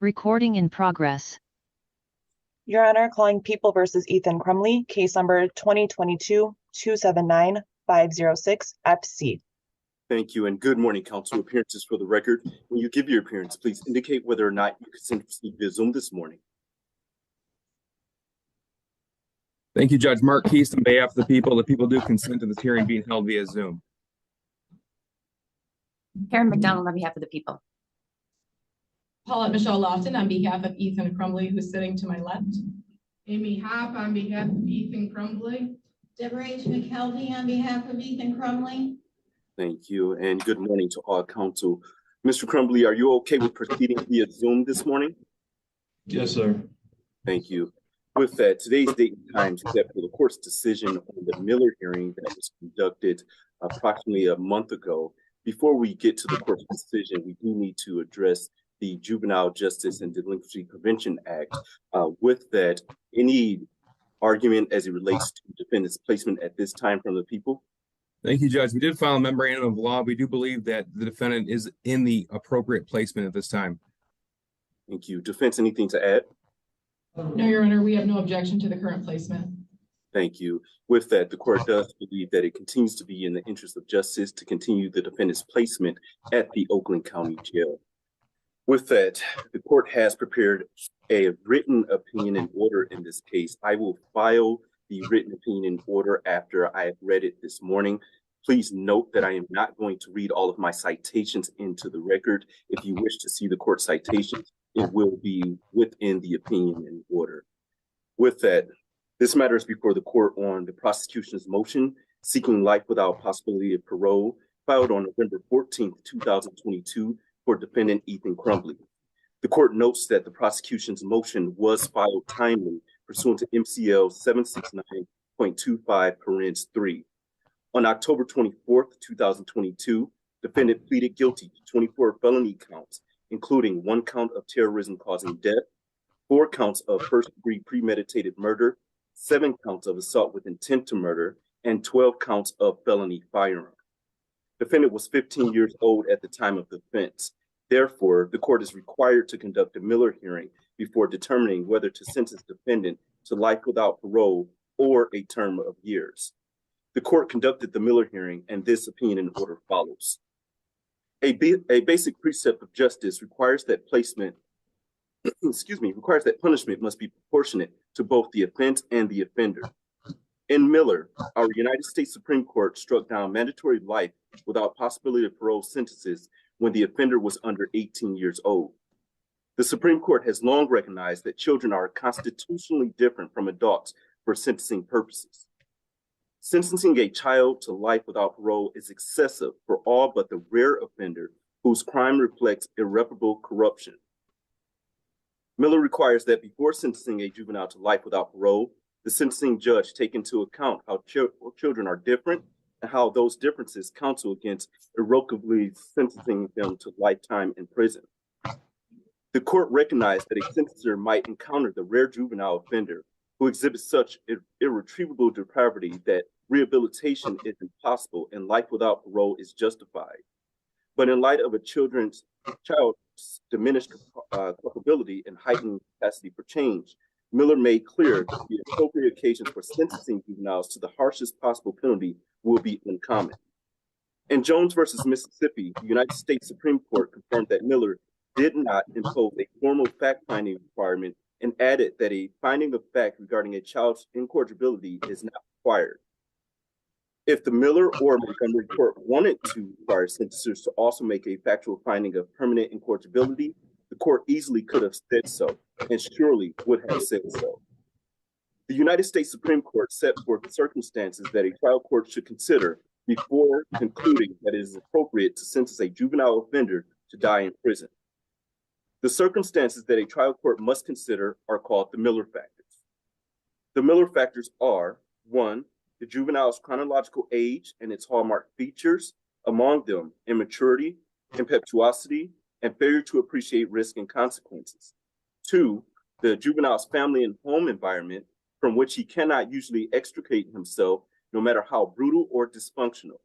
Recording in progress. Your Honor, calling People versus Ethan Crumbley, case number 2022-279-506 FC. Thank you, and good morning, counsel. Appearances for the record. When you give your appearance, please indicate whether or not you consent to proceed via Zoom this morning. Thank you, Judge Mark Keast. On behalf of the people do consent to this hearing being held via Zoom. Karen McDonald on behalf of the people. Paulette Michelle Lofton on behalf of Ethan Crumbley, who's sitting to my left. Amy Hopp on behalf of Ethan Crumbley. Deborah H. McKelvey on behalf of Ethan Crumbley. Thank you, and good morning to all counsel. Mr. Crumbley, are you okay with proceeding via Zoom this morning? Yes, sir. Thank you. With that, today's date and time set for the court's decision on the Miller hearing that was conducted approximately a month ago. Before we get to the court's decision, we do need to address the Juvenile Justice and Delinquency Prevention Act. With that, any argument as it relates to defendant's placement at this time from the people? Thank you, Judge. We did file a memorandum of law. We do believe that the defendant is in the appropriate placement at this time. Thank you. Defense, anything to add? No, Your Honor, we have no objection to the current placement. Thank you. With that, the court does believe that it continues to be in the interest of justice to continue the defendant's placement at the Oakland County Jail. With that, the court has prepared a written opinion in order in this case. I will file the written opinion in order after I have read it this morning. Please note that I am not going to read all of my citations into the record. If you wish to see the court citations, it will be within the opinion in order. With that, this matter is before the court on the prosecution's motion seeking life without possibility of parole, filed on November 14th, 2022 for defendant Ethan Crumbley. The court notes that the prosecution's motion was filed timely pursuant to MCL 769.25(3). On October 24th, 2022, defendant pleaded guilty to 24 felony counts, including 1 count of terrorism causing death, 4 counts of first-degree premeditated murder, 7 counts of assault with intent to murder, and 12 counts of felony firearm. Defendant was 15 years old at the time of the offense. Therefore, the court is required to conduct a Miller hearing before determining whether to sentence defendant to life without parole or a term of years. The court conducted the Miller hearing, and this opinion in order follows. A basic precept of justice requires that punishment must be proportionate to both the offense and the offender. In Miller, our United States Supreme Court struck down mandatory life without possibility of parole sentences when the offender was under 18 years old. The Supreme Court has long recognized that children are constitutionally different from adults for sentencing purposes. Sentencing a child to life without parole is excessive for all but the rare offender whose crime reflects irreparable corruption. Miller requires that before sentencing a juvenile to life without parole, the sentencing judge take into account how children are different and how those differences counsel against irrevocably sentencing them to lifetime in prison. The court recognized that a sentencer might encounter the rare juvenile offender who exhibits such irretrievable depravity that rehabilitation is impossible and life without parole is justified. But in light of a child's diminished culpability and heightened capacity for change, Miller made clear that the appropriate occasions for sentencing juveniles to the harshest possible penalty will be uncommon. In Jones versus Mississippi, the United States Supreme Court confirmed that Miller did not impose a formal fact-finding requirement and added that a finding of fact regarding a child's incorrigibility is not required. If the Miller or Montgomery court wanted to require sentencers to also make a factual finding of permanent incorrigibility, the court easily could have said so, and surely would have said so. The United States Supreme Court set forth the circumstances that a trial court should consider before concluding that it is appropriate to sentence a juvenile offender to die in prison. The circumstances that a trial court must consider are called the Miller factors. The Miller factors are: 1, the juvenile's chronological age and its hallmark features, among them immaturity, impetuosity, and failure to appreciate risk and consequences. 2, the juvenile's family and home environment from which he cannot usually extricate himself, no matter how brutal or dysfunctional.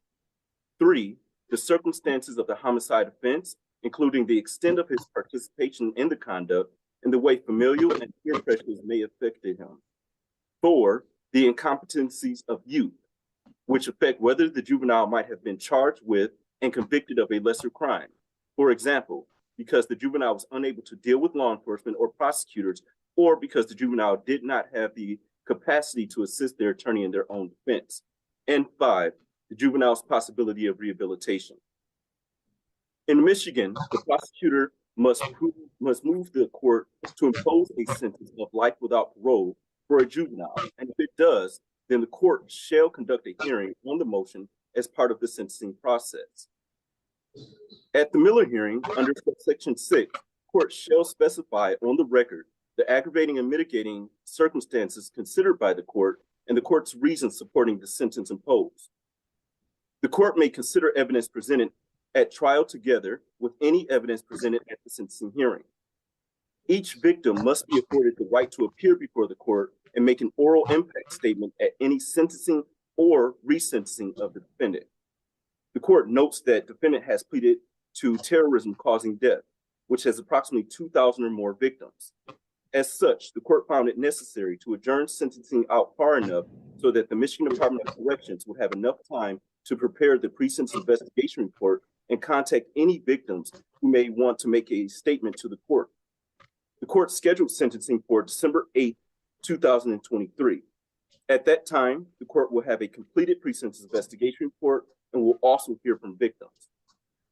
3, the circumstances of the homicide offense, including the extent of his participation in the conduct and the way familial and peer pressures may have affected him. 4, the incompetencies of youth, which affect whether the juvenile might have been charged with and convicted of a lesser crime. For example, because the juvenile was unable to deal with law enforcement or prosecutors, or because the juvenile did not have the capacity to assist their attorney in their own defense. And 5, the juvenile's possibility of rehabilitation. In Michigan, the prosecutor must move the court to impose a sentence of life without parole for a juvenile, and if it does, then the court shall conduct a hearing on the motion as part of the sentencing process. At the Miller hearing, under Section 6, the court shall specify on the record the aggravating and mitigating circumstances considered by the court and the court's reasons supporting the sentence imposed. The court may consider evidence presented at trial together with any evidence presented at the sentencing hearing. Each victim must be afforded the right to appear before the court and make an oral impact statement at any sentencing or resentencing of the defendant. The court notes that defendant has pleaded to terrorism causing death, which has approximately 2,000 or more victims. As such, the court found it necessary to adjourn sentencing out far enough so that the Michigan Department of Corrections would have enough time to prepare the pre-sentence investigation report and contact any victims who may want to make a statement to the court. The court scheduled sentencing for December 8, 2023. At that time, the court will have a completed pre-sentence investigation report and will also hear from victims.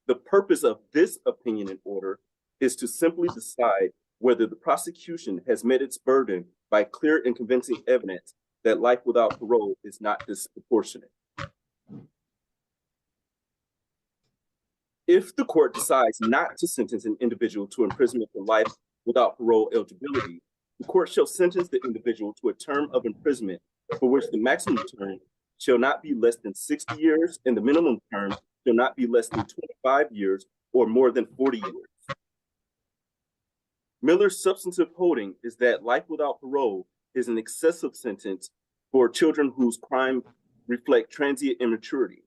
The purpose of this opinion and order is to simply decide whether the prosecution has met its burden by clear and convincing evidence that life without parole is not disproportionate. If the court decides not to sentence an individual to imprisonment for life without parole eligibility, the court shall sentence the individual to a term of imprisonment for which the maximum term shall not be less than 60 years and the minimum term shall not be less than 25 years or more than 40 years. Miller's substantive holding is that life without parole is an excessive sentence for children whose crime reflect transient immaturity.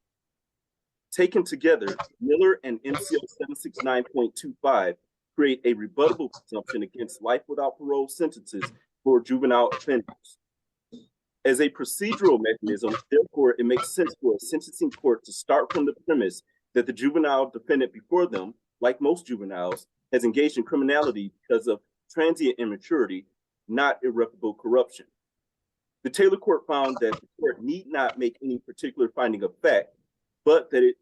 Taken together, Miller and MCL 769.25 create a rebuttable presumption against life without parole sentences for juvenile offenders. As a procedural mechanism, therefore, it makes sense for a sentencing court to start from the premise that the juvenile defendant before them, like most juveniles, has engaged in criminality because of transient immaturity, not irreparable corruption. The Taylor Court found that the court need not make any particular finding of fact, but that it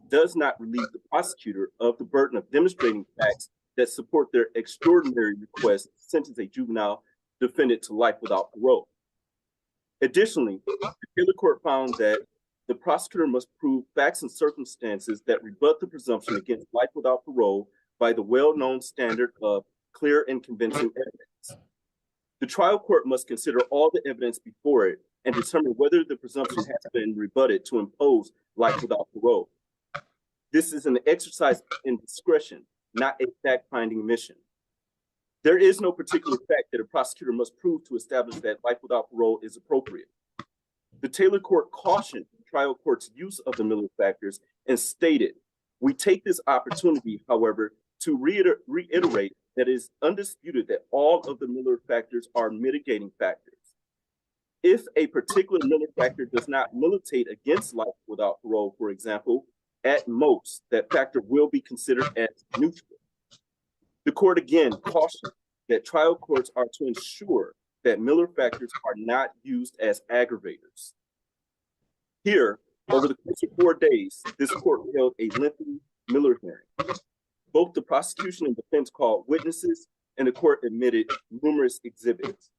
does not relieve the prosecutor of the burden of demonstrating facts that support their extraordinary request to sentence a juvenile defendant to life without parole. Additionally, the Taylor Court found that the prosecutor must prove facts and circumstances that rebut the presumption against life without parole by the well-known standard of clear and convincing evidence. The trial court must consider all the evidence before it and determine whether the presumption has been rebutted to impose life without parole. This is an exercise in discretion, not a fact-finding mission. There is no particular fact that a prosecutor must prove to establish that life without parole is appropriate. The Taylor Court cautioned the trial court's use of the Miller factors and stated, "We take this opportunity, however, to reiterate that it is undisputed that all of the Miller factors are mitigating factors. If a particular Miller factor does not militate against life without parole, for example, at most, that factor will be considered as neutral." The court again cautioned that trial courts are to ensure that Miller factors are not used as aggravators. Here, over the course of 4 days, this court held a lengthy Miller hearing. Both the prosecution and defense called witnesses, and the court admitted numerous exhibits.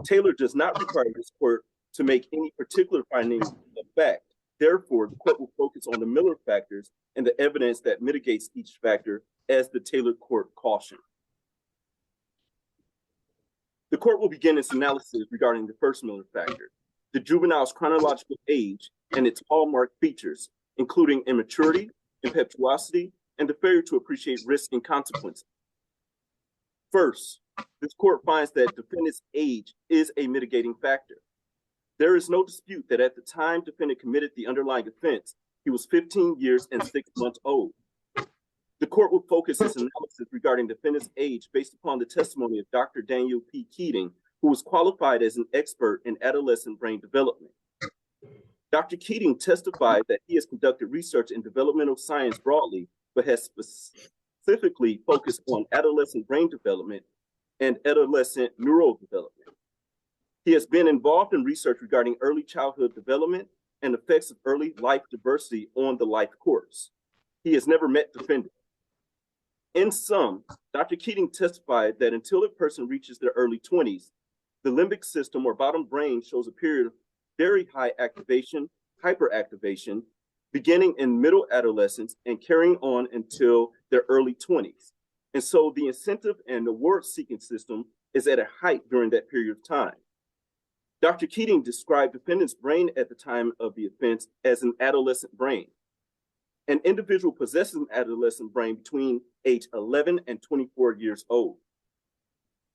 Taylor does not require this court to make any particular findings of fact. Therefore, the court will focus on the Miller factors and the evidence that mitigates each factor, as the Taylor Court cautioned. The court will begin its analysis regarding the first Miller factor, the juvenile's chronological age and its hallmark features, including immaturity, impetuosity, and the failure to appreciate risk and consequences. First, this court finds that defendant's age is a mitigating factor. There is no dispute that at the time defendant committed the underlying offense, he was 15 years and 6 months old. The court will focus its analysis regarding defendant's age based upon the testimony of Dr. Daniel P. Keating, who was qualified as an expert in adolescent brain development. Dr. Keating testified that he has conducted research in developmental science broadly, but has specifically focused on adolescent brain development and adolescent neural development. He has been involved in research regarding early childhood development and effects of early life diversity on the life course. He has never met defendant. In sum, Dr. Keating testified that until a person reaches their early 20s, the limbic system or bottom brain shows a period of very high activation, hyperactivation, beginning in middle adolescence and carrying on until their early 20s. And so the incentive and award-seeking system is at a height during that period of time. Dr. Keating described defendant's brain at the time of the offense as an adolescent brain. An individual possesses an adolescent brain between age 11 and 24 years old.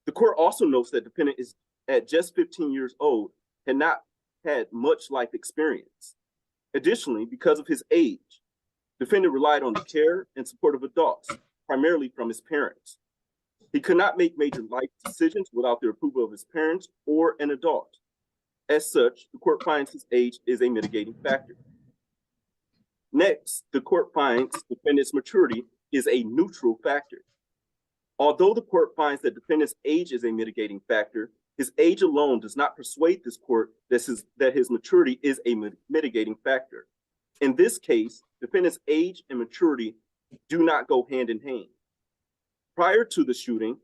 The court also notes that defendant is at just 15 years old had not had much life experience. Additionally, because of his age, defendant relied on the care and support of adults, primarily from his parents. He could not make major life decisions without the approval of his parents or an adult. As such, the court finds his age is a mitigating factor. Next, the court finds defendant's maturity is a neutral factor. Although the court finds that defendant's age is a mitigating factor, his age alone does not persuade this court that his maturity is a mitigating factor. In this case, defendant's age and maturity do not go hand in hand. Prior to the shooting,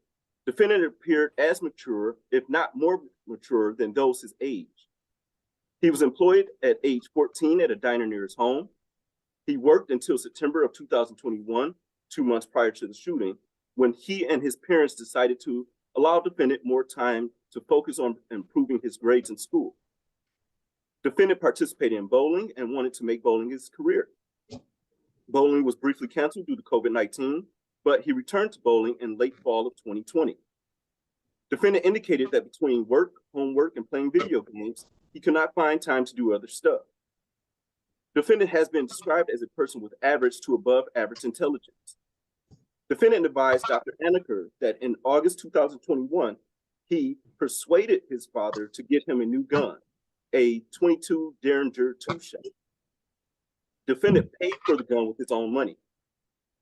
defendant appeared as mature, if not more mature than those his age. He was employed at age 14 at a diner near his home. He worked until September of 2021, 2 months prior to the shooting, when he and his parents decided to allow defendant more time to focus on improving his grades in school. Defendant participated in bowling and wanted to make bowling his career. Bowling was briefly canceled due to COVID-19, but he returned to bowling in late fall of 2020. Defendant indicated that between work, homework, and playing video games, he could not find time to do other stuff. Defendant has been described as a person with average to above average intelligence. Defendant advised Dr. Anneker that in August 2021, he persuaded his father to get him a new gun, a .22 Derringer two-shot. Defendant paid for the gun with his own money.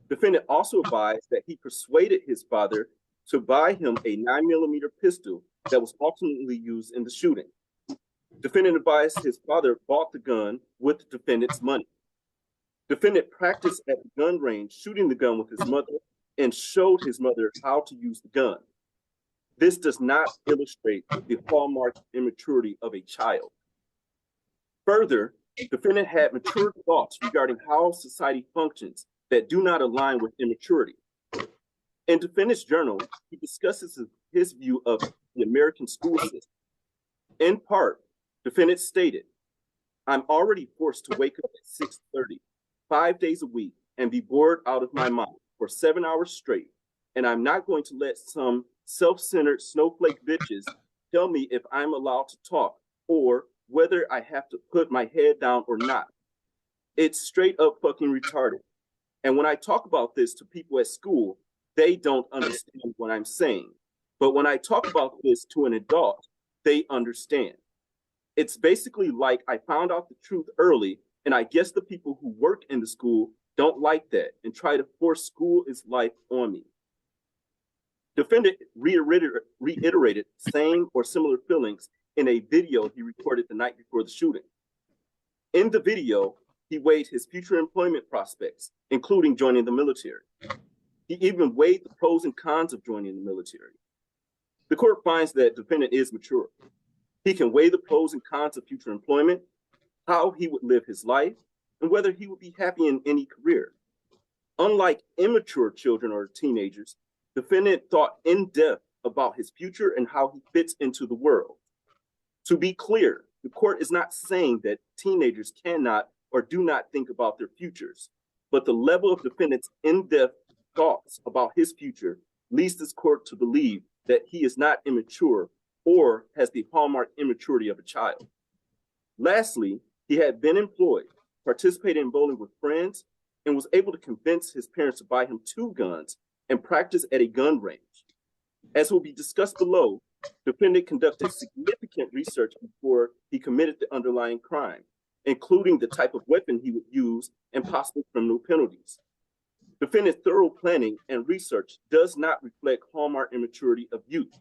Defendant also advised that he persuaded his father to buy him a 9mm pistol that was ultimately used in the shooting. Defendant advised his father bought the gun with the defendant's money. Defendant practiced at the gun range shooting the gun with his mother and showed his mother how to use the gun. This does not illustrate the hallmark immaturity of a child. Further, defendant had mature thoughts regarding how society functions that do not align with immaturity. In defendant's journal, he discusses his view of the American school system. In part, defendant stated, "I'm already forced to wake up at 6:30, 5 days a week, and be bored out of my mind for 7 hours straight, and I'm not going to let some self-centered snowflake bitches tell me if I'm allowed to talk or whether I have to put my head down or not. It's straight up fucking retarded. And when I talk about this to people at school, they don't understand what I'm saying. But when I talk about this to an adult, they understand. It's basically like I found out the truth early, and I guess the people who work in the school don't like that and try to force school is life on me." Defendant reiterated same or similar feelings in a video he recorded the night before the shooting. In the video, he weighed his future employment prospects, including joining the military. He even weighed the pros and cons of joining the military. The court finds that defendant is mature. He can weigh the pros and cons of future employment, how he would live his life, and whether he would be happy in any career. Unlike immature children or teenagers, defendant thought in depth about his future and how he fits into the world. To be clear, the court is not saying that teenagers cannot or do not think about their futures, but the level of defendant's in-depth thoughts about his future leads this court to believe that he is not immature or has the hallmark immaturity of a child. Lastly, he had been employed, participated in bowling with friends, and was able to convince his parents to buy him 2 guns and practice at a gun range. As will be discussed below, defendant conducted significant research before he committed the underlying crime, including the type of weapon he would use and possible criminal penalties. Defendant's thorough planning and research does not reflect hallmark immaturity of youth.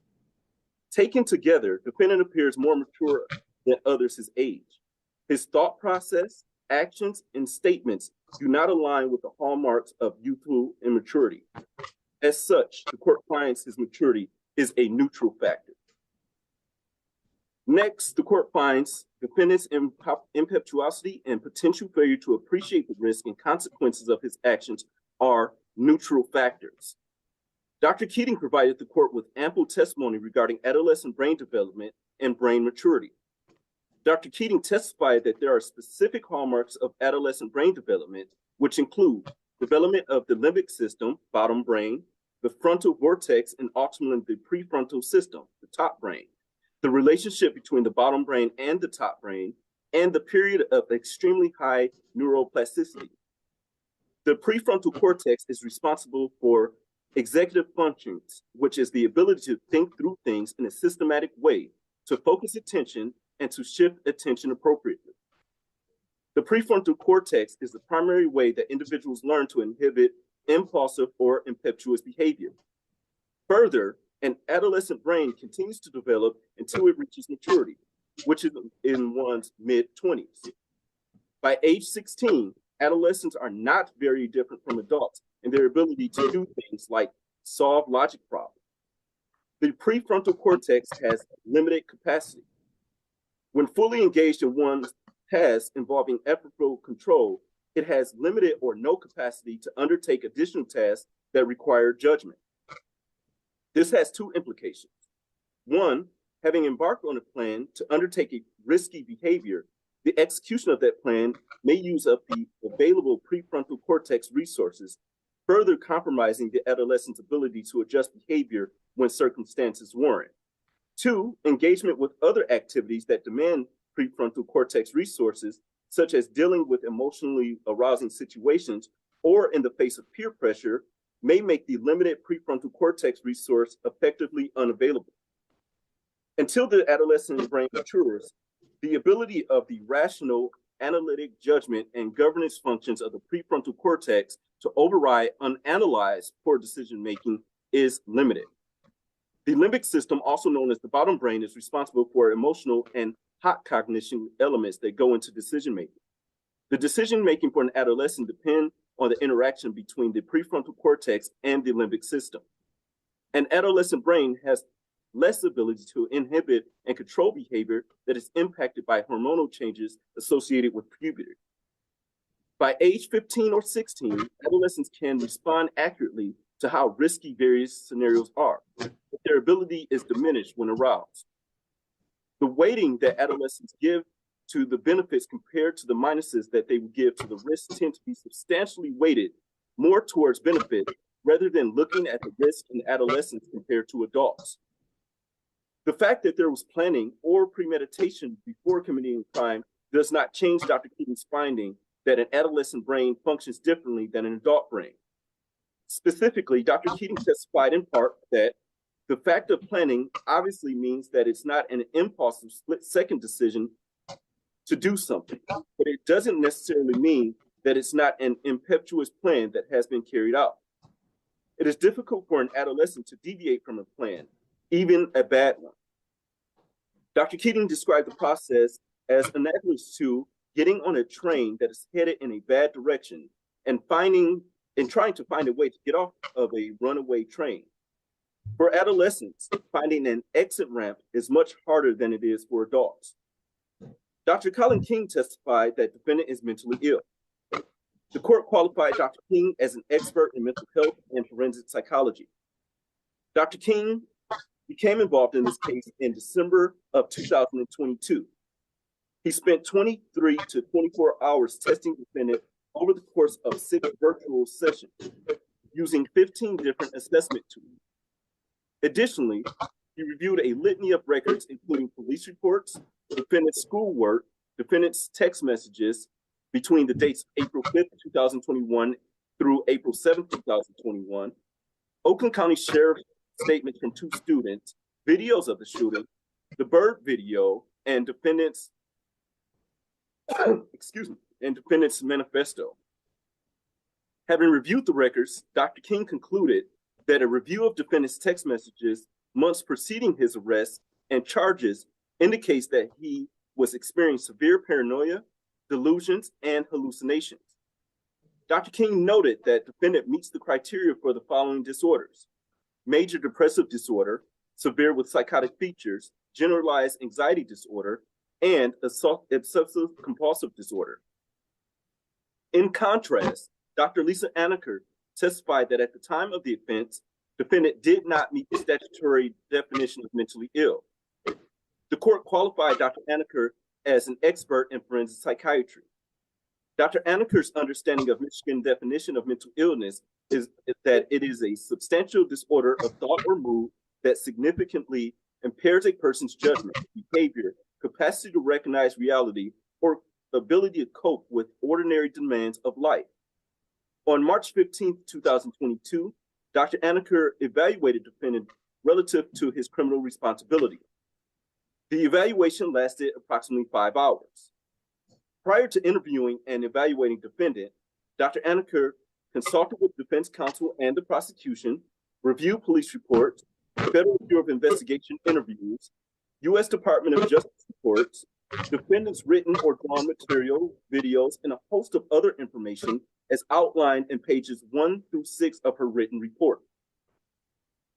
Taken together, defendant appears more mature than others his age. His thought process, actions, and statements do not align with the hallmarks of youthful immaturity. As such, the court finds his maturity is a neutral factor. Next, the court finds defendant's impetuosity and potential failure to appreciate the risk and consequences of his actions are neutral factors. Dr. Keating provided the court with ample testimony regarding adolescent brain development and brain maturity. Dr. Keating testified that there are specific hallmarks of adolescent brain development, which include development of the limbic system, bottom brain, the frontal vortex, and ultimately the prefrontal system, the top brain, the relationship between the bottom brain and the top brain, and the period of extremely high neuroplasticity. The prefrontal cortex is responsible for executive functions, which is the ability to think through things in a systematic way, to focus attention, and to shift attention appropriately. The prefrontal cortex is the primary way that individuals learn to inhibit impulsive or impetuous behavior. Further, an adolescent brain continues to develop until it reaches maturity, which is in one's mid-20s. By age 16, adolescents are not very different from adults in their ability to do things like solve logic problems. The prefrontal cortex has limited capacity. When fully engaged in one's tasks involving effortful control, it has limited or no capacity to undertake additional tasks that require judgment. This has 2 implications. 1, having embarked on a plan to undertake a risky behavior, the execution of that plan may use up the available prefrontal cortex resources, further compromising the adolescent's ability to adjust behavior when circumstances warrant. 2, engagement with other activities that demand prefrontal cortex resources, such as dealing with emotionally arousing situations or in the face of peer pressure, may make the limited prefrontal cortex resource effectively unavailable. Until the adolescent brain matures, the ability of the rational, analytic judgment and governance functions of the prefrontal cortex to override unanalyzed poor decision-making is limited. The limbic system, also known as the bottom brain, is responsible for emotional and hot cognition elements that go into decision-making. The decision-making for an adolescent depends on the interaction between the prefrontal cortex and the limbic system. An adolescent brain has less ability to inhibit and control behavior that is impacted by hormonal changes associated with puberty. By age 15 or 16, adolescents can respond accurately to how risky various scenarios are, but their ability is diminished when aroused. The weighting that adolescents give to the benefits compared to the minuses that they would give to the risks tend to be substantially weighted more towards benefit rather than looking at the risk in adolescents compared to adults. The fact that there was planning or premeditation before committing a crime does not change Dr. Keating's finding that an adolescent brain functions differently than an adult brain. Specifically, Dr. Keating testified in part that the fact of planning obviously means that it's not an impulsive split-second decision to do something, but it doesn't necessarily mean that it's not an impetuous plan that has been carried out. It is difficult for an adolescent to deviate from a plan, even a bad one. Dr. Keating described the process as analogous to getting on a train that is headed in a bad direction and trying to find a way to get off of a runaway train. For adolescents, finding an exit ramp is much harder than it is for adults. Dr. Colin King testified that the defendant is mentally ill. The court qualified Dr. King as an expert in mental health and forensic psychology. Dr. King became involved in this case in December of 2022. He spent 23 to 24 hours testing the defendant over the course of 6 virtual sessions using 15 different assessment tools. Additionally, he reviewed a litany of records, including police reports, defendant's schoolwork, defendant's text messages, between the dates of April 5th, 2021 through April 7th, 2021, Oakland County Sheriff's statements from 2 students, videos of the shooting, the bird video, and defendant's and defendant's manifesto. Having reviewed the records, Dr. King concluded that a review of defendant's text messages months preceding his arrest and charges indicates that he was experiencing severe paranoia, delusions, and hallucinations. Dr. King noted that defendant meets the criteria for the following disorders: major depressive disorder, severe with psychotic features, generalized anxiety disorder, and obsessive compulsive disorder. In contrast, Dr. Lisa Anaker testified that at the time of the offense, defendant did not meet the statutory definition of mentally ill. The court qualified Dr. Anaker as an expert in forensic psychiatry. Dr. Anaker's understanding of Michigan definition of mental illness is that it is a substantial disorder of thought or mood that significantly impairs a person's judgment, behavior, capacity to recognize reality, or ability to cope with ordinary demands of life. On March 15, 2022, Dr. Anaker evaluated defendant relative to his criminal responsibility. The evaluation lasted approximately 5 hours. Prior to interviewing and evaluating defendant, Dr. Anaker consulted with defense counsel and the prosecution, reviewed police reports, Federal Bureau of Investigation interviews, U.S. Department of Justice reports, defendant's written or drawn material, videos, and a host of other information as outlined in pages 1 through 6 of her written report.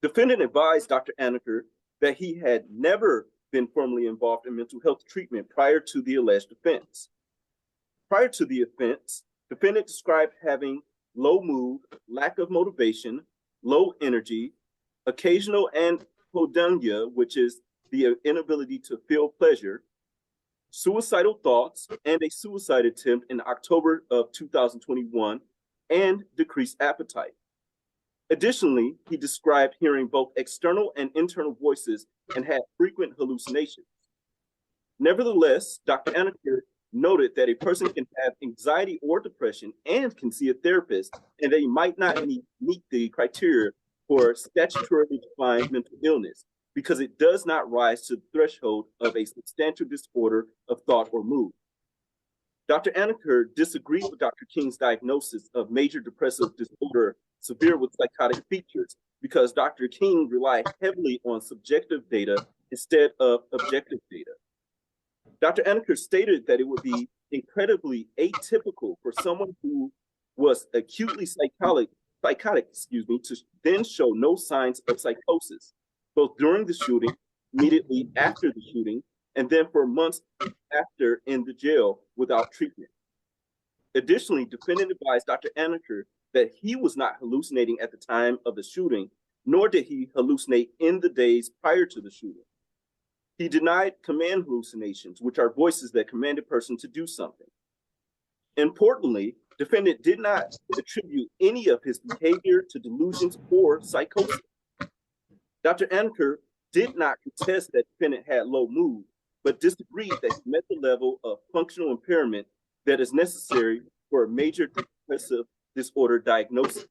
Defendant advised Dr. Anaker that he had never been formally involved in mental health treatment prior to the alleged offense. Prior to the offense, defendant described having low mood, lack of motivation, low energy, occasional anhedonia, which is the inability to feel pleasure, suicidal thoughts, and a suicide attempt in October of 2021, and decreased appetite. Additionally, he described hearing both external and internal voices and had frequent hallucinations. Nevertheless, Dr. Anaker noted that a person can have anxiety or depression and can see a therapist, and they might not meet the criteria for statutorily defined mental illness because it does not rise to the threshold of a substantial disorder of thought or mood. Dr. Anaker disagreed with Dr. King's diagnosis of major depressive disorder severe with psychotic features because Dr. King relied heavily on subjective data instead of objective data. Dr. Anaker stated that it would be incredibly atypical for someone who was acutely psychotic, to then show no signs of psychosis, both during the shooting, immediately after the shooting, and then for months after in the jail without treatment. Additionally, defendant advised Dr. Anaker that he was not hallucinating at the time of the shooting, nor did he hallucinate in the days prior to the shooting. He denied command hallucinations, which are voices that command a person to do something. Importantly, defendant did not attribute any of his behavior to delusions or psychosis. Dr. Anaker did not contest that defendant had low mood, but disagreed that he met the level of functional impairment that is necessary for a major depressive disorder diagnosis.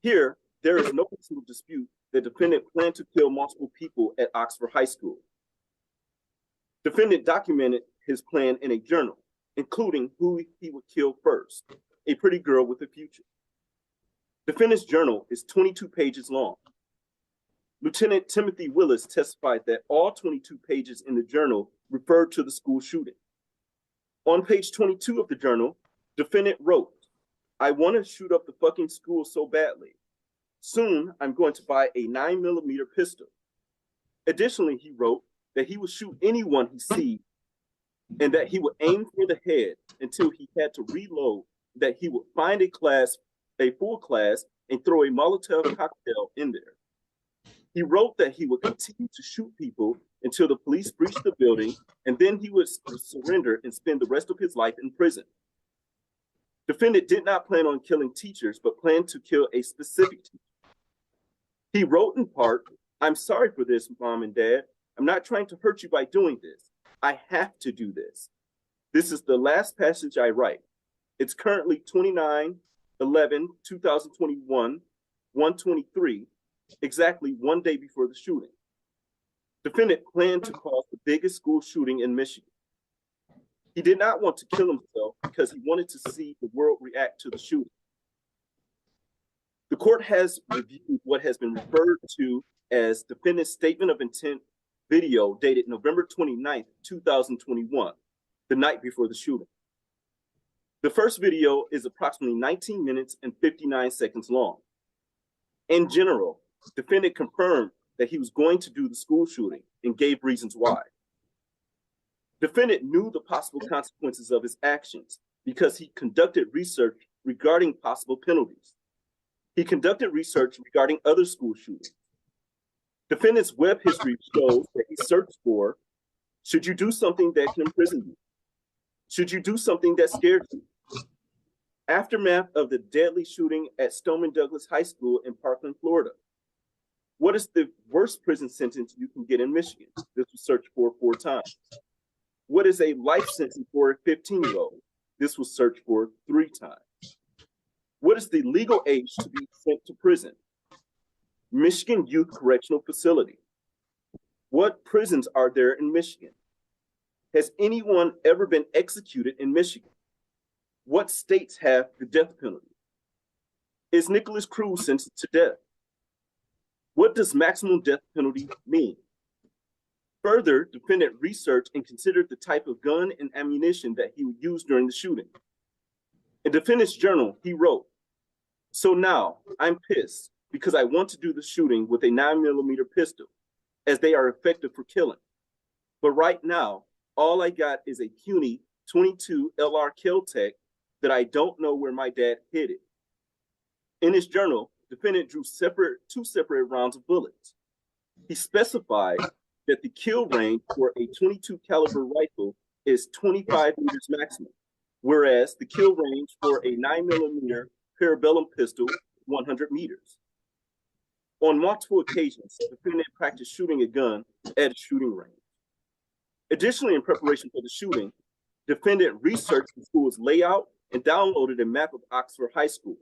Here, there is no reasonable dispute that defendant planned to kill multiple people at Oxford High School. Defendant documented his plan in a journal, including who he would kill first, a pretty girl with a future. Defendant's journal is 22 pages long. Lieutenant Timothy Willis testified that all 22 pages in the journal referred to the school shooting. On page 22 of the journal, defendant wrote, "I want to shoot up the fucking school so badly. Soon, I'm going to buy a 9mm pistol." Additionally, he wrote that he would shoot anyone he sees and that he would aim for the head until he had to reload, that he would find a full class, and throw a Molotov cocktail in there. He wrote that he would continue to shoot people until the police breached the building, and then he would surrender and spend the rest of his life in prison. Defendant did not plan on killing teachers, but planned to kill a specific teacher. He wrote in part, "I'm sorry for this, Mom and Dad. I'm not trying to hurt you by doing this. I have to do this." This is the last passage I write. It's currently 29/11/2021, 1:23, exactly 1 day before the shooting. Defendant planned to cause the biggest school shooting in Michigan. He did not want to kill himself because he wanted to see the world react to the shooting. The court has reviewed what has been referred to as defendant's statement of intent video dated November 29th, 2021, the night before the shooting. The first video is approximately 19 minutes and 59 seconds long. In general, defendant confirmed that he was going to do the school shooting and gave reasons why. Defendant knew the possible consequences of his actions because he conducted research regarding possible penalties. He conducted research regarding other school shootings. Defendant's web history shows that he searched for, should you do something that can imprison you? Should you do something that scared you? Aftermath of the deadly shooting at Stoneman Douglas High School in Parkland, Florida. What is the worst prison sentence you can get in Michigan? This was searched for 4 times. What is a life sentence for a 15-year-old? This was searched for 3 times. What is the legal age to be sent to prison? Michigan Youth Correctional Facility. What prisons are there in Michigan? Has anyone ever been executed in Michigan? What states have the death penalty? Is Nicholas Cruz sentenced to death? What does maximum death penalty mean? Further, defendant researched and considered the type of gun and ammunition that he would use during the shooting. In defendant's journal, he wrote, "So now I'm pissed because I want to do the shooting with a 9mm pistol, as they are effective for killing. But right now, all I got is a puny 22 LR Kel-Tec that I don't know where my dad hid it." In his journal, defendant drew 2 separate rounds of bullets. He specified that the kill range for a 22 caliber rifle is 25 meters maximum, whereas the kill range for a 9mm parabellum pistol is 100 meters. On multiple occasions, the defendant practiced shooting a gun at a shooting range. Additionally, in preparation for the shooting, defendant researched the school's layout and downloaded a map of Oxford High School.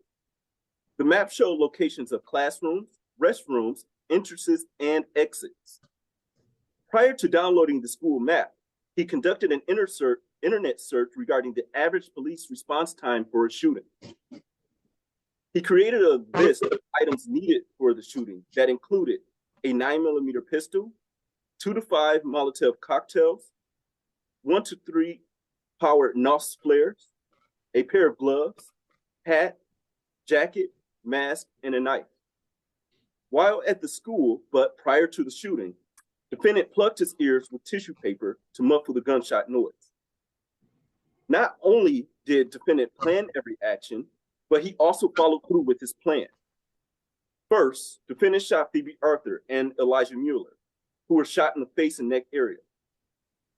The map showed locations of classrooms, restrooms, entrances, and exits. Prior to downloading the school map, he conducted an internet search regarding the average police response time for a shooting. He created a list of items needed for the shooting that included a 9mm pistol, 2 to 5 Molotov cocktails, 1 to 3 powered NOS flares, a pair of gloves, hat, jacket, mask, and a knife. While at the school, but prior to the shooting, defendant plugged his ears with tissue paper to muffle the gunshot noise. Not only did defendant plan every action, but he also followed through with his plan. First, defendant shot Phoebe Arthur and Elijah Mueller, who were shot in the face and neck area.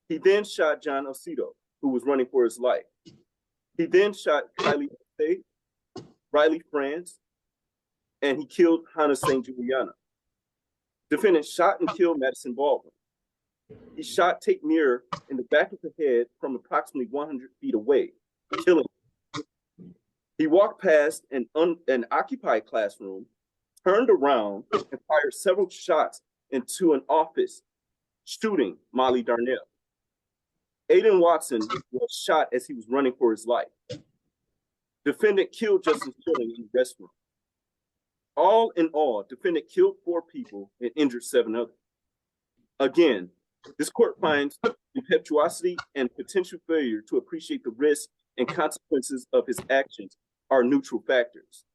He then shot John Ocedo, who was running for his life. He then shot Kylie State, Riley Franz, and he killed Hannah St. Juliana. Defendant shot and killed Madison Baldwin. He shot Tate Muir in the back of the head from approximately 100 feet away, killing him. He walked past an occupied classroom, turned around, and fired several shots into an office, shooting Molly Darnell. Aiden Watson was shot as he was running for his life. Defendant killed Justin Sterling in the restroom. All in all, defendant killed 4 people and injured 7 others. Again, this court finds impetuosity and potential failure to appreciate the risks and consequences of his actions are neutral factors.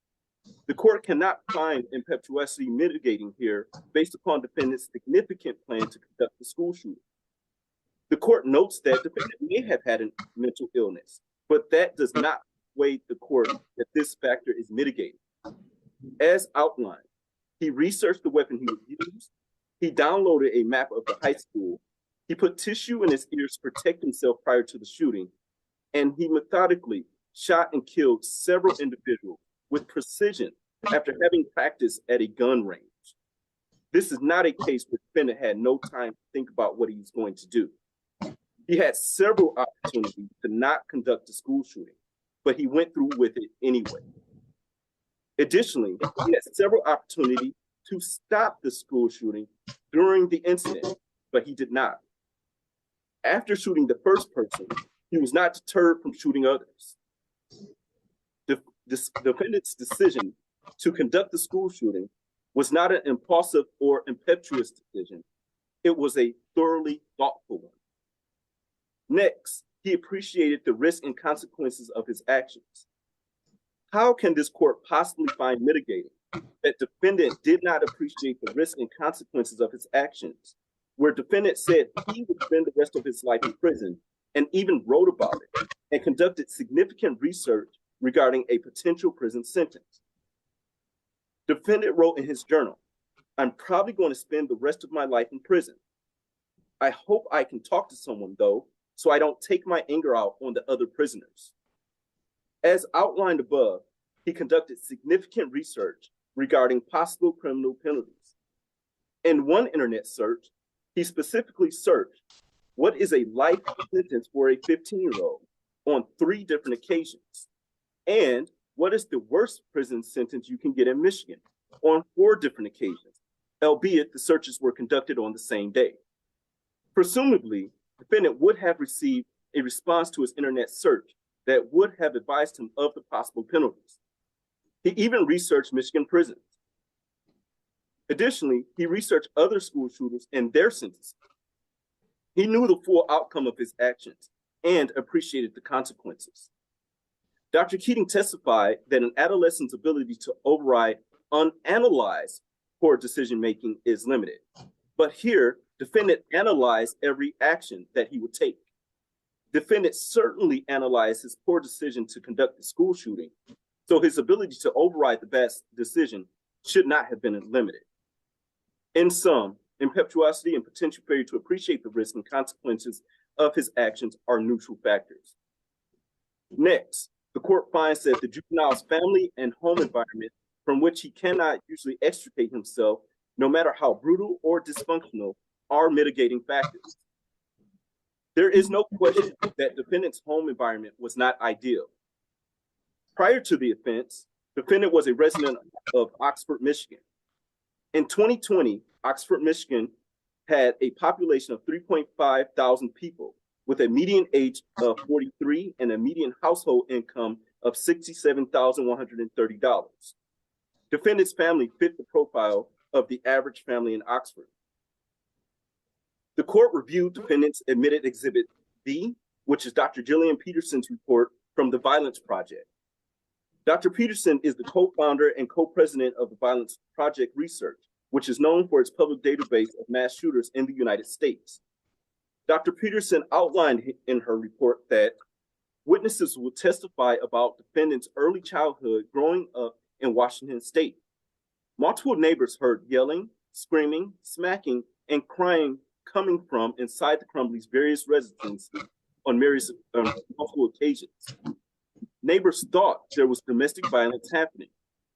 The court cannot find impetuosity mitigating here based upon defendant's significant plan to conduct the school shooting. The court notes that defendant may have had a mental illness, but that does not persuade the court that this factor is mitigated. As outlined, he researched the weapon he would use, he downloaded a map of the high school, he put tissue in his ears to protect himself prior to the shooting, and he methodically shot and killed several individuals with precision after having practiced at a gun range. This is not a case where the defendant had no time to think about what he was going to do. He had several opportunities to not conduct a school shooting, but he went through with it anyway. Additionally, he had several opportunities to stop the school shooting during the incident, but he did not. After shooting the first person, he was not deterred from shooting others. The defendant's decision to conduct the school shooting was not an impulsive or impetuous decision. It was a thoroughly thoughtful one. Next, he appreciated the risk and consequences of his actions. How can this court possibly find mitigating that defendant did not appreciate the risk and consequences of his actions, where defendant said he would spend the rest of his life in prison and even wrote about it and conducted significant research regarding a potential prison sentence? Defendant wrote in his journal, "I'm probably going to spend the rest of my life in prison. I hope I can talk to someone, though, so I don't take my anger out on the other prisoners." As outlined above, he conducted significant research regarding possible criminal penalties. In one internet search, he specifically searched, what is a life sentence for a 15-year-old on 3 different occasions? And what is the worst prison sentence you can get in Michigan on 4 different occasions, albeit the searches were conducted on the same day? Presumably, the defendant would have received a response to his internet search that would have advised him of the possible penalties. He even researched Michigan prisons. Additionally, he researched other school shooters and their sentences. He knew the full outcome of his actions and appreciated the consequences. Dr. Keating testified that an adolescent's ability to override unanalyzed poor decision-making is limited. But here, defendant analyzed every action that he would take. Defendant certainly analyzed his poor decision to conduct the school shooting, so his ability to override the best decision should not have been limited. In sum, impetuosity and potential failure to appreciate the risks and consequences of his actions are neutral factors. Next, the court finds that the juvenile's family and home environment, from which he cannot usually extricate himself, no matter how brutal or dysfunctional, are mitigating factors. There is no question that defendant's home environment was not ideal. Prior to the offense, defendant was a resident of Oxford, Michigan. In 2020, Oxford, Michigan had a population of 3.5 thousand people with a median age of 43 and a median household income of $67,130. Defendant's family fit the profile of the average family in Oxford. The court reviewed defendant's admitted Exhibit B, which is Dr. Jillian Peterson's report from the Violence Project. Dr. Peterson is the co-founder and co-president of the Violence Project Research, which is known for its public database of mass shooters in the United States. Dr. Peterson outlined in her report that witnesses will testify about defendant's early childhood growing up in Washington State. Multiple neighbors heard yelling, screaming, smacking, and crying coming from inside the Crumbleys' various residences on multiple occasions. Neighbors thought there was domestic violence happening,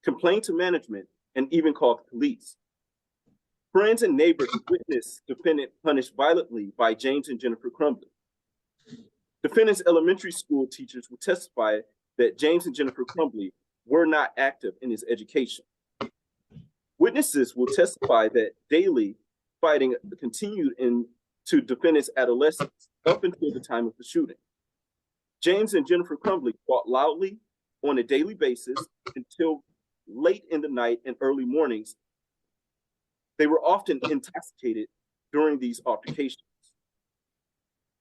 complained to management, and even called the police. Friends and neighbors witnessed defendant punished violently by James and Jennifer Crumbley. Defendant's elementary school teachers will testify that James and Jennifer Crumbley were not active in his education. Witnesses will testify that daily fighting continued into defendant's adolescence up until the time of the shooting. James and Jennifer Crumbley fought loudly on a daily basis until late in the night and early mornings. They were often intoxicated during these altercations.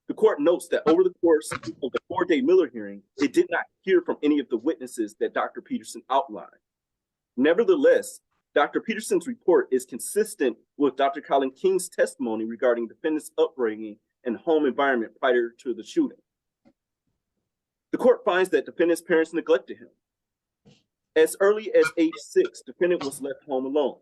The court notes that over the course of the 4-day Miller hearing, it did not hear from any of the witnesses that Dr. Peterson outlined. Nevertheless, Dr. Peterson's report is consistent with Dr. Colin King's testimony regarding defendant's upbringing and home environment prior to the shooting. The court finds that defendant's parents neglected him. As early as age 6, defendant was left home alone.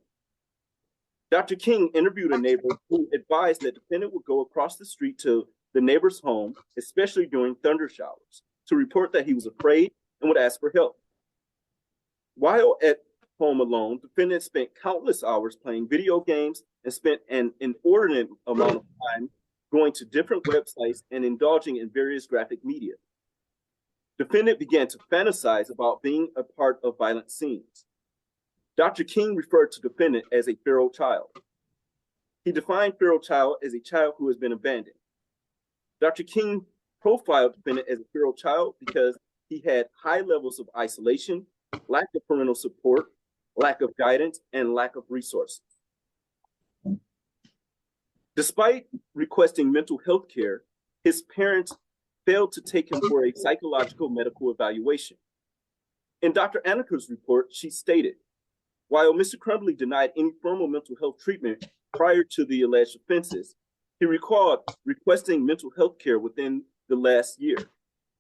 Dr. King interviewed a neighbor who advised that defendant would go across the street to the neighbor's home, especially during thunder showers, to report that he was afraid and would ask for help. While at home alone, defendant spent countless hours playing video games and spent an inordinate amount of time going to different websites, and indulging in various graphic media. Defendant began to fantasize about being a part of violent scenes. Dr. King referred to defendant as a feral child. He defined feral child as a child who has been abandoned. Dr. King profiled defendant as a feral child because he had high levels of isolation, lack of parental support, lack of guidance, and lack of resources. Despite requesting mental health care, his parents failed to take him for a psychological medical evaluation. In Dr. Anika's report, she stated, while Mr. Crumbley denied any formal mental health treatment prior to the alleged offenses, he recalled requesting mental health care within the last year.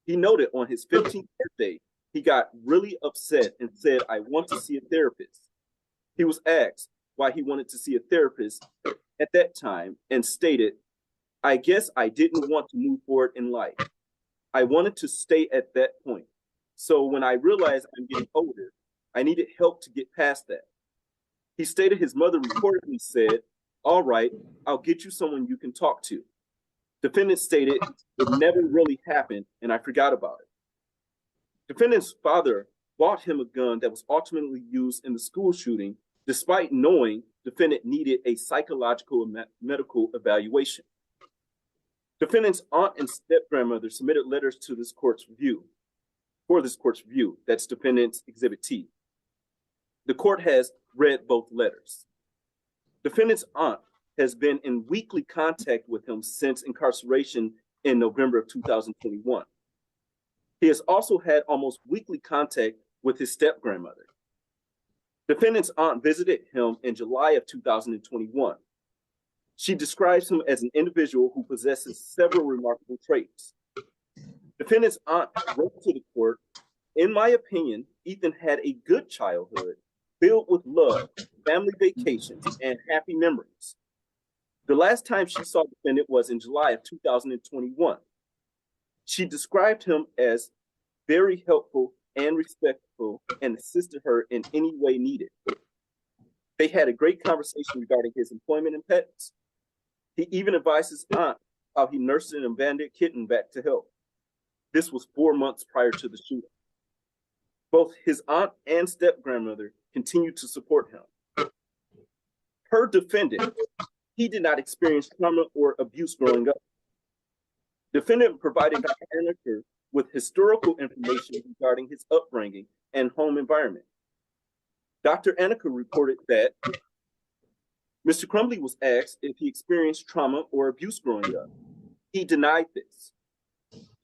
He noted on his 15th birthday, he got really upset and said, "I want to see a therapist." He was asked why he wanted to see a therapist at that time and stated, "I guess I didn't want to move forward in life. I wanted to stay at that point. So when I realized I'm getting older, I needed help to get past that." He stated his mother reportedly said, "All right, I'll get you someone you can talk to." Defendant stated it never really happened and I forgot about it. Defendant's father bought him a gun that was ultimately used in the school shooting, despite knowing defendant needed a psychological and medical evaluation. Defendant's aunt and step-grandmother submitted letters to this court's review. For this court's review, that's defendant's Exhibit T. The court has read both letters. Defendant's aunt has been in weekly contact with him since incarceration in November of 2021. He has also had almost weekly contact with his step-grandmother. Defendant's aunt visited him in July of 2021. She describes him as an individual who possesses several remarkable traits. Defendant's aunt wrote to the court, "In my opinion, Ethan had a good childhood filled with love, family vacations, and happy memories." The last time she saw the defendant was in July of 2021. She described him as very helpful and respectful and assisted her in any way needed. They had a great conversation regarding his employment and pets. He even advised his aunt how he nursed an abandoned kitten back to health. This was 4 months prior to the shooting. Both his aunt and step-grandmother continued to support him. Per defendant, he did not experience trauma or abuse growing up. Defendant provided Dr. Anika with historical information regarding his upbringing and home environment. Dr. Anika reported that Mr. Crumbley was asked if he experienced trauma or abuse growing up. He denied this.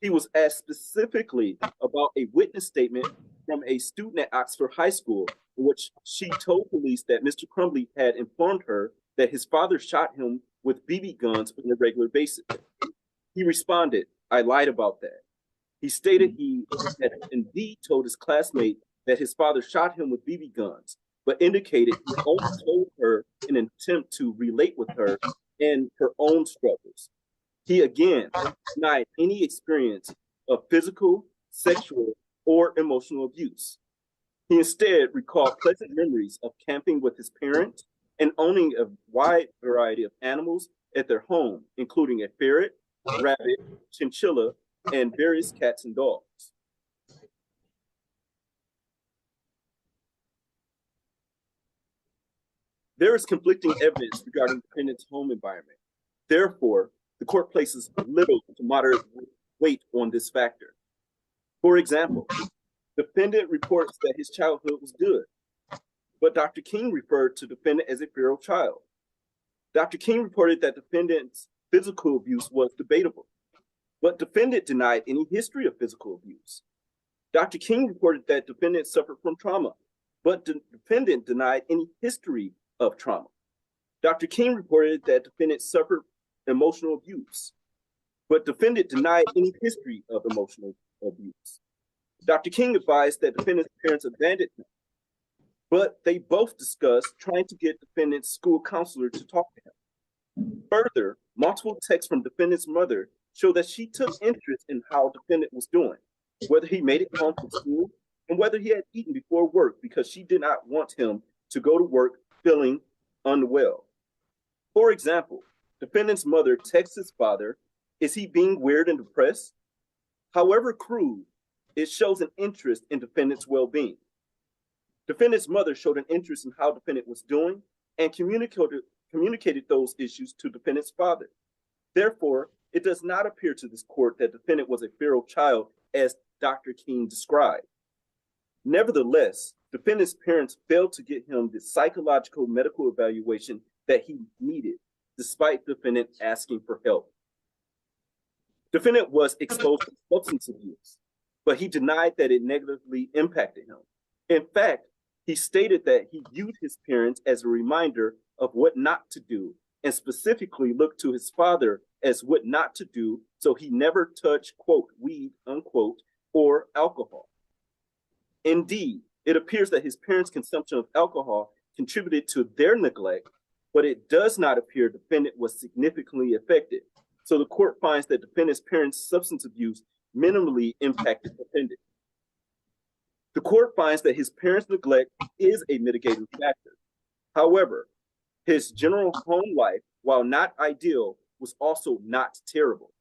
He was asked specifically about a witness statement from a student at Oxford High School, in which she told police that Mr. Crumbley had informed her that his father shot him with BB guns on a regular basis. He responded, "I lied about that." He stated he had indeed told his classmate that his father shot him with BB guns, but indicated he only told her in an attempt to relate with her and her own struggles. He again denied any experience of physical, sexual, or emotional abuse. He instead recalled pleasant memories of camping with his parents and owning a wide variety of animals at their home, including a ferret, rabbit, chinchilla, and various cats and dogs. There is conflicting evidence regarding the defendant's home environment. Therefore, the court places little to moderate weight on this factor. For example, defendant reports that his childhood was good, but Dr. King referred to defendant as a feral child. Dr. King reported that defendant's physical abuse was debatable, but defendant denied any history of physical abuse. Dr. King reported that defendant suffered from trauma, but defendant denied any history of trauma. Dr. King reported that defendant suffered emotional abuse, but defendant denied any history of emotional abuse. Dr. King advised that defendant's parents abandoned him, but they both discussed trying to get defendant's school counselor to talk to him. Further, multiple texts from defendant's mother show that she took interest in how defendant was doing, whether he made it home from school, and whether he had eaten before work, because she did not want him to go to work feeling unwell. For example, Defendant's mother texts his father, is he being weird and depressed? However crude, it shows an interest in defendant's well-being. Defendant's mother showed an interest in how defendant was doing and communicated those issues to defendant's father. Therefore, it does not appear to this court that defendant was a feral child as Dr. King described. Nevertheless, defendant's parents failed to get him the psychological medical evaluation that he needed, despite defendant asking for help. Defendant was exposed to substance abuse, but he denied that it negatively impacted him. In fact, he stated that he viewed his parents as a reminder of what not to do, and specifically looked to his father as what not to do, so he never touched, quote, weed, unquote, or alcohol. Indeed, it appears that his parents' consumption of alcohol contributed to their neglect, but it does not appear defendant was significantly affected. So the court finds that defendant's parents' substance abuse minimally impacted defendant. The court finds that his parents' neglect is a mitigating factor. However, his general home life, while not ideal, was also not terrible.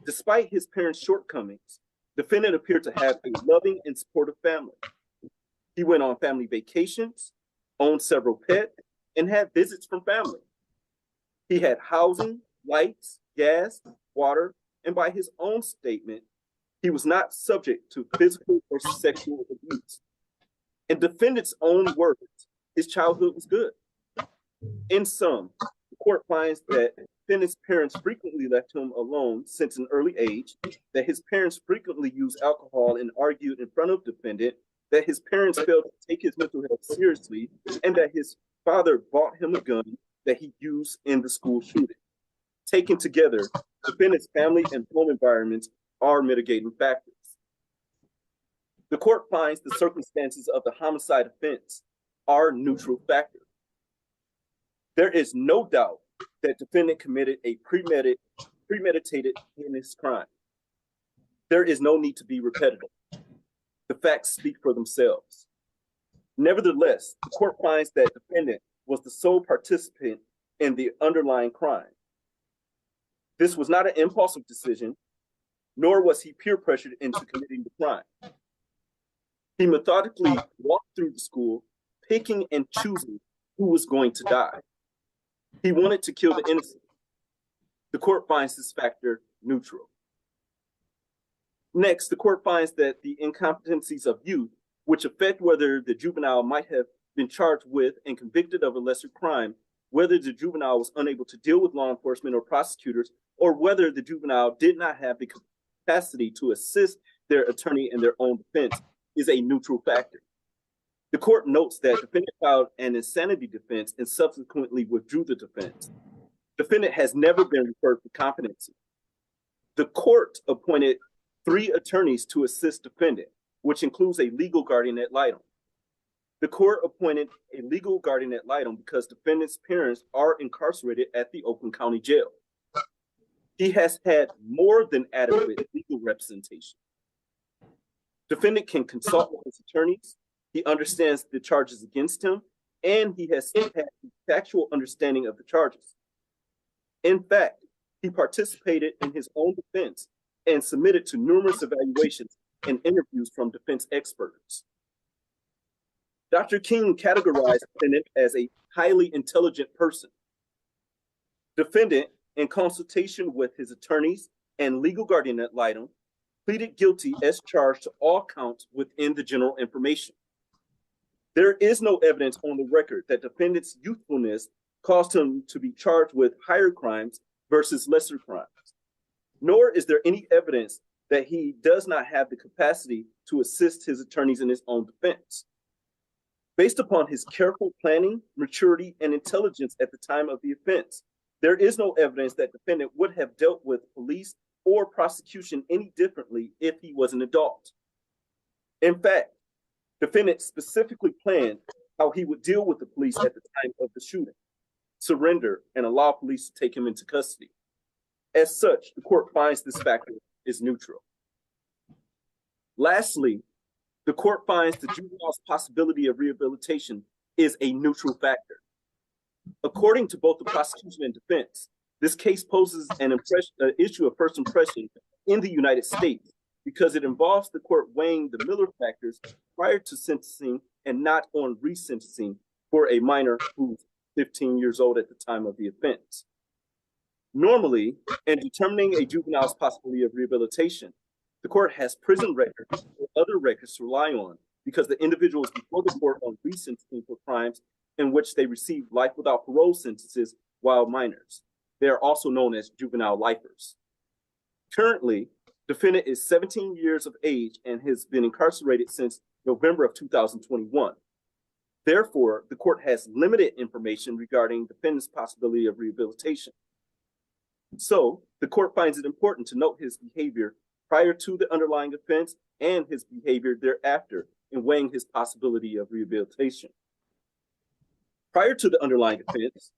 Despite his parents' shortcomings, defendant appeared to have a loving and supportive family. He went on family vacations, owned several pets, and had visits from family. He had housing, lights, gas, water, and by his own statement, he was not subject to physical or sexual abuse. In defendant's own words, his childhood was good. In sum, the court finds that defendant's parents frequently left him alone since an early age, that his parents frequently used alcohol and argued in front of defendant, that his parents failed to take his mental health seriously, and that his father bought him a gun that he used in the school shooting. Taken together, defendant's family and home environments are mitigating factors. The court finds the circumstances of the homicide offense are neutral factors. There is no doubt that defendant committed a premeditated heinous crime. There is no need to be repetitive. The facts speak for themselves. Nevertheless, the court finds that defendant was the sole participant in the underlying crime. This was not an impulsive decision, nor was he peer pressured into committing the crime. He methodically walked through the school, picking and choosing who was going to die. He wanted to kill the innocent. The court finds this factor neutral. Next, the court finds that the incompetencies of youth, which affect whether the juvenile might have been charged with and convicted of a lesser crime, whether the juvenile was unable to deal with law enforcement or prosecutors, or whether the juvenile did not have the capacity to assist their attorney in their own defense, is a neutral factor. The court notes that defendant filed an insanity defense and subsequently withdrew the defense. Defendant has never been referred for competency. The court appointed 3 attorneys to assist defendant, which includes a legal guardian ad litem. The court appointed a legal guardian ad litem because defendant's parents are incarcerated at the Oakland County Jail. He has had more than adequate legal representation. Defendant can consult with his attorneys. He understands the charges against him, and he has had a factual understanding of the charges. In fact, he participated in his own defense and submitted to numerous evaluations and interviews from defense experts. Dr. King categorized defendant as a highly intelligent person. Defendant, in consultation with his attorneys and legal guardian ad litem, pleaded guilty as charged to all counts within the general information. There is no evidence on the record that defendant's youthfulness caused him to be charged with higher crimes versus lesser crimes, nor is there any evidence that he does not have the capacity to assist his attorneys in his own defense. Based upon his careful planning, maturity, and intelligence at the time of the offense, there is no evidence that defendant would have dealt with police or prosecution any differently if he was an adult. In fact, defendant specifically planned how he would deal with the police at the time of the shooting, surrender, and allow police to take him into custody. As such, the court finds this factor is neutral. Lastly, the court finds the juvenile's possibility of rehabilitation is a neutral factor. According to both the prosecution and defense, This case poses an issue of first impression in the United States because it involves the court weighing the Miller factors prior to sentencing and not on resentencing for a minor who's 15 years old at the time of the offense. Normally, in determining a juvenile's possibility of rehabilitation, the court has prison records or other records to rely on because the individuals before the court on resentencing for crimes in which they received life without parole sentences while minors. They are also known as juvenile lifers. Currently, defendant is 17 years of age and has been incarcerated since November of 2021. Therefore, the court has limited information regarding defendant's possibility of rehabilitation. So, the court finds it important to note his behavior prior to the underlying offense and his behavior thereafter in weighing his possibility of rehabilitation. Prior to the underlying offense,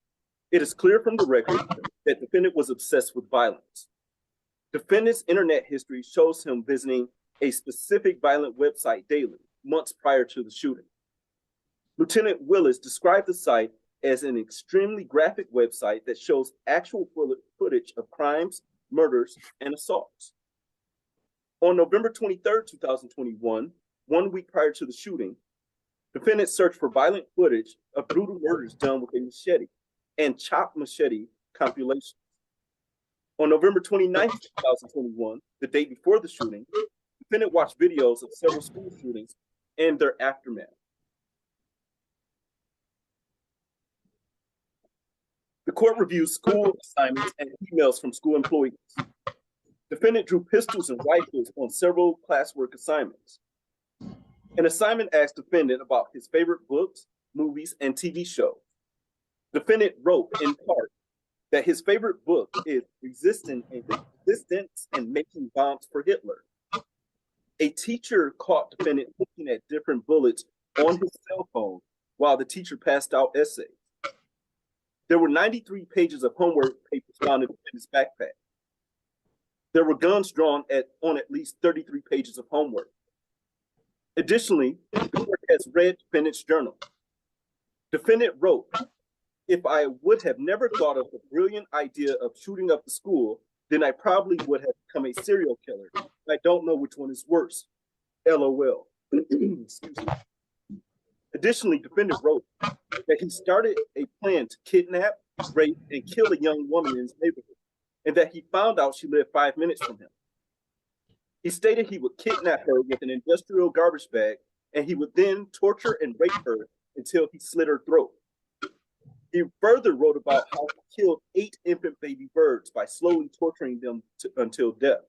it is clear from the record that defendant was obsessed with violence. Defendant's internet history shows him visiting a specific violent website daily, months prior to the shooting. Lieutenant Willis described the site as an extremely graphic website that shows actual footage of crimes, murders, and assaults. On November 23rd, 2021, 1 week prior to the shooting, defendant searched for violent footage of brutal murders done with a machete and chopped machete compilations. On November 29th, 2021, the day before the shooting, defendant watched videos of several school shootings and their aftermath. The court reviewed school assignments and emails from school employees. Defendant drew pistols and rifles on several classwork assignments. An assignment asked defendant about his favorite books, movies, and TV shows. Defendant wrote in part that his favorite book is Resistance and Making Bombs for Hitler. A teacher caught defendant looking at different bullets on his cell phone while the teacher passed out essays. There were 93 pages of homework papers found in defendant's backpack. There were guns drawn on at least 33 pages of homework. Additionally, the court has read defendant's journal. Defendant wrote, "If I would have never thought of the brilliant idea of shooting up the school, then I probably would have become a serial killer. I don't know which one is worse. LOL." Excuse me. Additionally, defendant wrote that he started a plan to kidnap, rape, and kill a young woman in his neighborhood, and that he found out she lived 5 minutes from him. He stated he would kidnap her with an industrial garbage bag, and he would then torture and rape her until he slit her throat. He further wrote about how he killed 8 infant baby birds by slowly torturing them until death.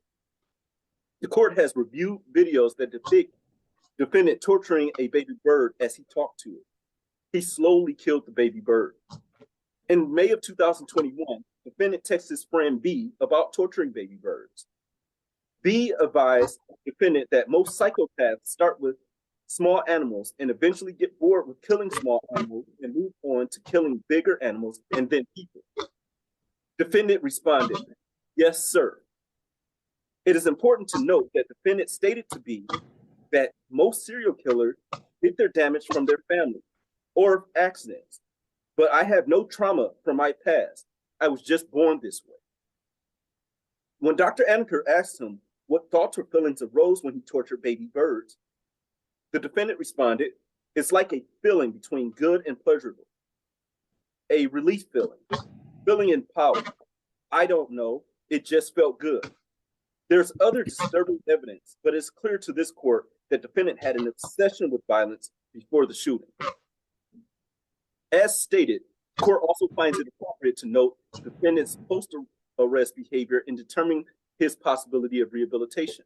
The court has reviewed videos that depict defendant torturing a baby bird as he talked to it. He slowly killed the baby bird. In May of 2021, defendant texted his friend B about torturing baby birds. B advised defendant that most psychopaths start with small animals and eventually get bored with killing small animals and move on to killing bigger animals and then people. Defendant responded, "Yes, sir." It is important to note that defendant stated to B that most serial killers get their damage from their family or accidents, but I have no trauma from my past. I was just born this way. When Dr. Anker asked him what thoughts or feelings arose when he tortured baby birds, the defendant responded, "It's like a feeling between good and pleasurable. A relief feeling, feeling empowered. I don't know, it just felt good." There's other disturbing evidence, but it's clear to this court that defendant had an obsession with violence before the shooting. As stated, the court also finds it appropriate to note defendant's post-arrest behavior in determining his possibility of rehabilitation.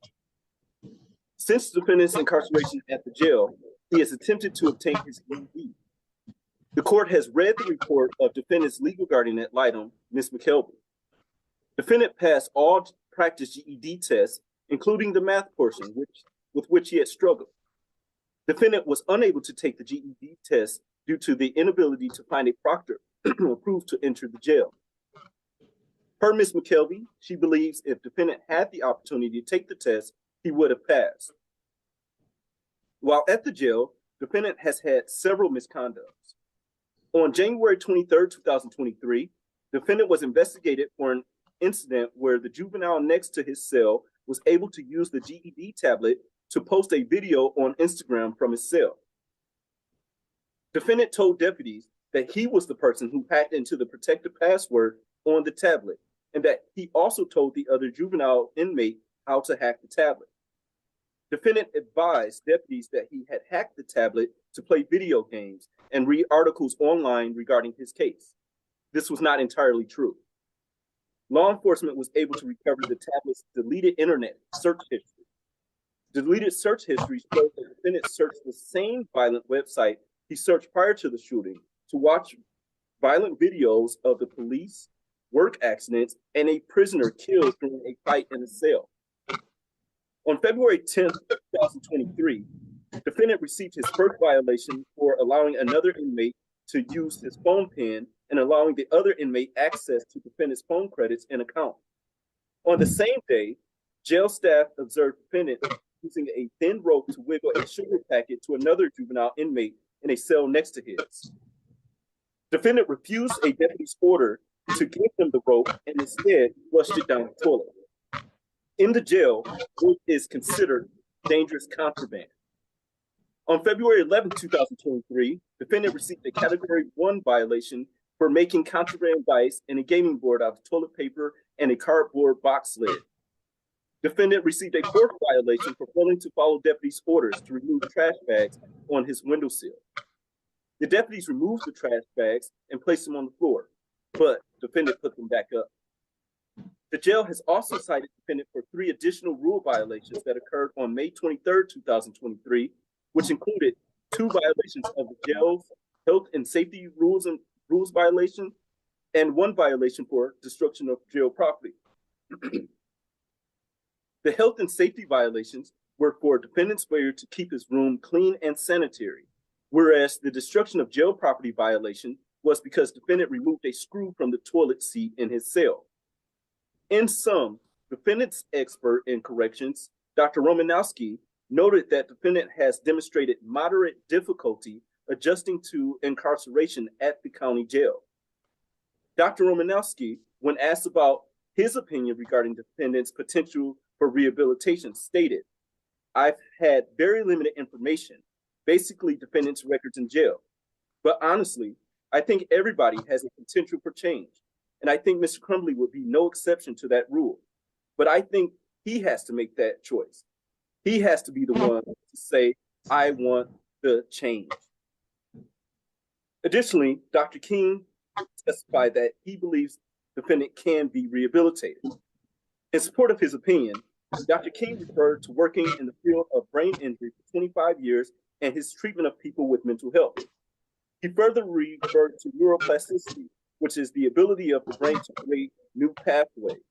Since defendant's incarceration at the jail, he has attempted to obtain his GED. The court has read the report of defendant's legal guardian ad litem, Ms. McKelvey. Defendant passed all practice GED tests, including the math portion, with which he had struggled. Defendant was unable to take the GED test due to the inability to find a proctor approved to enter the jail. Per Ms. McKelvey, she believes if defendant had the opportunity to take the test, he would have passed. While at the jail, defendant has had several misconducts. On January 23rd, 2023, Defendant was investigated for an incident where the juvenile next to his cell was able to use the GED tablet to post a video on Instagram from his cell. Defendant told deputies that he was the person who hacked into the protected password on the tablet, and that he also told the other juvenile inmate how to hack the tablet. Defendant advised deputies that he had hacked the tablet to play video games and read articles online regarding his case. This was not entirely true. Law enforcement was able to recover the tablet's deleted internet search history. Deleted search history showed that the defendant searched the same violent website he searched prior to the shooting to watch violent videos of the police, work accidents, and a prisoner killed during a fight in a cell. On February 10th, 2023, defendant received his first violation for allowing another inmate to use his phone pen and allowing the other inmate access to defendant's phone credits and account. On the same day, jail staff observed defendant using a thin rope to wiggle a sugar packet to another juvenile inmate in a cell next to his. Defendant refused a deputy's order to give him the rope and instead flushed it down the toilet. In the jail, rope is considered dangerous contraband. On February 11, 2023, defendant received a Category 1 violation for making contraband dice and a gaming board out of toilet paper and a cardboard box lid. Defendant received a fourth violation for failing to follow deputies' orders to remove trash bags on his windowsill. The deputies removed the trash bags and placed them on the floor, but defendant put them back up. The jail has also cited defendant for 3 additional rule violations that occurred on May 23, 2023, which included 2 violations of the jail's health and safety rules violation and 1 violation for destruction of jail property. The health and safety violations were for defendant's failure to keep his room clean and sanitary, whereas the destruction of jail property violation was because defendant removed a screw from the toilet seat in his cell. In sum, defendant's expert in corrections, Dr. Romanowski, noted that defendant has demonstrated moderate difficulty adjusting to incarceration at the county jail. Dr. Romanowski, when asked about his opinion regarding defendant's potential for rehabilitation, stated, "I've had very limited information, basically defendant's records in jail. But honestly, I think everybody has a potential for change. And I think Mr. Crumbley would be no exception to that rule. But I think he has to make that choice. He has to be the one to say, I want the change." Additionally, Dr. King testified that he believes defendant can be rehabilitated. In support of his opinion, Dr. King referred to working in the field of brain injury for 25 years and his treatment of people with mental health. He further referred to neuroplasticity, which is the ability of the brain to create new pathways.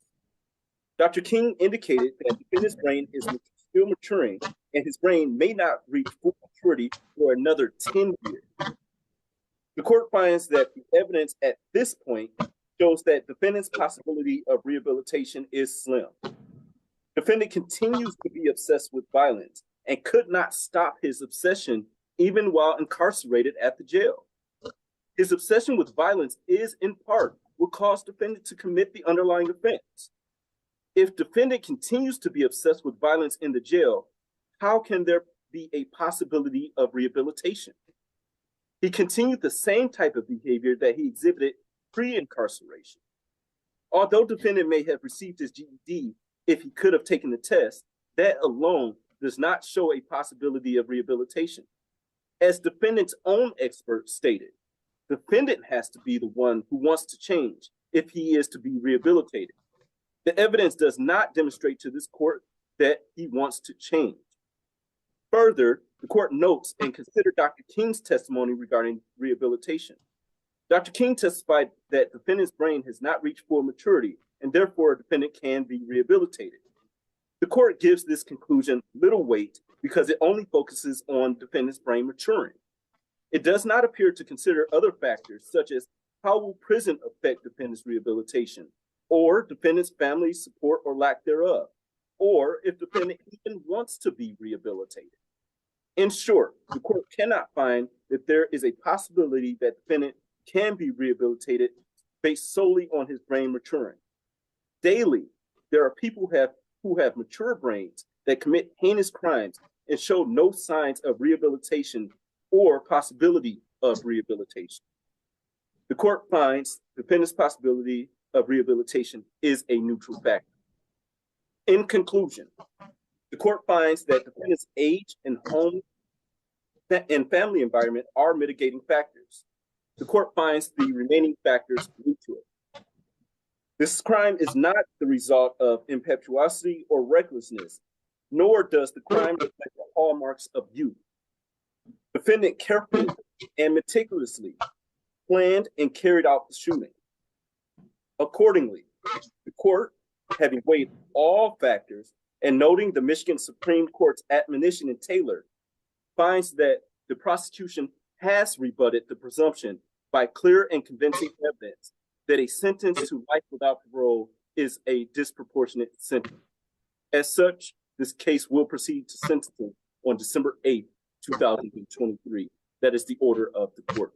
Dr. King indicated that defendant's brain is still maturing and his brain may not reach full maturity for another 10 years. The court finds that the evidence at this point shows that defendant's possibility of rehabilitation is slim. Defendant continues to be obsessed with violence and could not stop his obsession even while incarcerated at the jail. His obsession with violence is in part what caused defendant to commit the underlying offense. If defendant continues to be obsessed with violence in the jail, how can there be a possibility of rehabilitation? He continued the same type of behavior that he exhibited pre-incarceration. Although defendant may have received his GED if he could have taken the test, that alone does not show a possibility of rehabilitation. As defendant's own expert stated, defendant has to be the one who wants to change if he is to be rehabilitated. The evidence does not demonstrate to this court that he wants to change. Further, the court notes and considered Dr. King's testimony regarding rehabilitation. Dr. King testified that defendant's brain has not reached full maturity and therefore a defendant can be rehabilitated. The court gives this conclusion little weight because it only focuses on defendant's brain maturing. It does not appear to consider other factors such as how will prison affect defendant's rehabilitation, or defendant's family support or lack thereof, or if defendant even wants to be rehabilitated. In short, the court cannot find that there is a possibility that defendant can be rehabilitated based solely on his brain maturing. Daily, there are people who have mature brains that commit heinous crimes and show no signs of rehabilitation or possibility of rehabilitation. The court finds the defendant's possibility of rehabilitation is a neutral factor. In conclusion, the court finds that the defendant's age and home and family environment are mitigating factors. The court finds the remaining factors due to it. This crime is not the result of impetuosity or recklessness, nor does the crime reflect the hallmarks of youth. The defendant carefully and meticulously planned and carried out the shooting. Accordingly, the court, having weighed all factors and noting the Michigan Supreme Court's admonition in Taylor, finds that the prosecution has rebutted the presumption by clear and convincing evidence that a sentence to life without parole is a disproportionate sentence. As such, this case will proceed to sentencing on December 8th, 2023. That is the order of the court.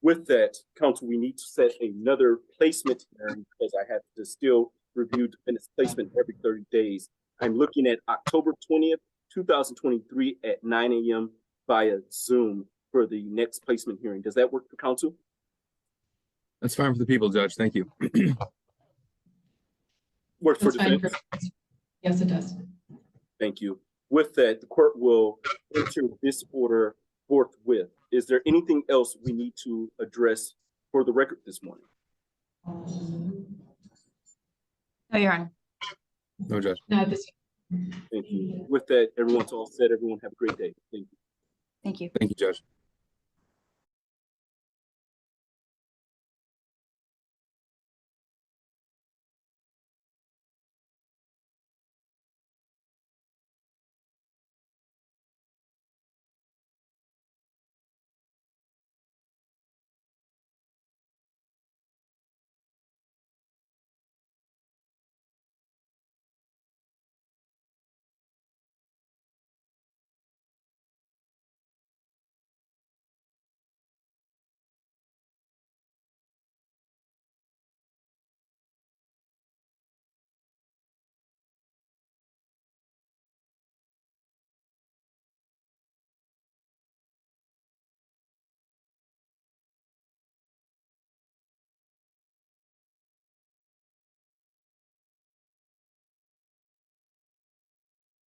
With that, counsel, we need to set another placement hearing because I have to still review defendant's placement every 30 days. I'm looking at October 20th, 2023 at 9 a.m. via Zoom for the next placement hearing. Does that work for counsel? That's fine for the people, Judge. Thank you. Works for That's fine defense? for, yes, it does. Thank you. With that, the court will enter this order forthwith. Is there anything else we need to address for the record this morning? No, Your Honor. No, Judge. Not this. Thank you. With that, everyone's all set. Everyone have a great day. Thank you. Thank you. Thank you, Judge.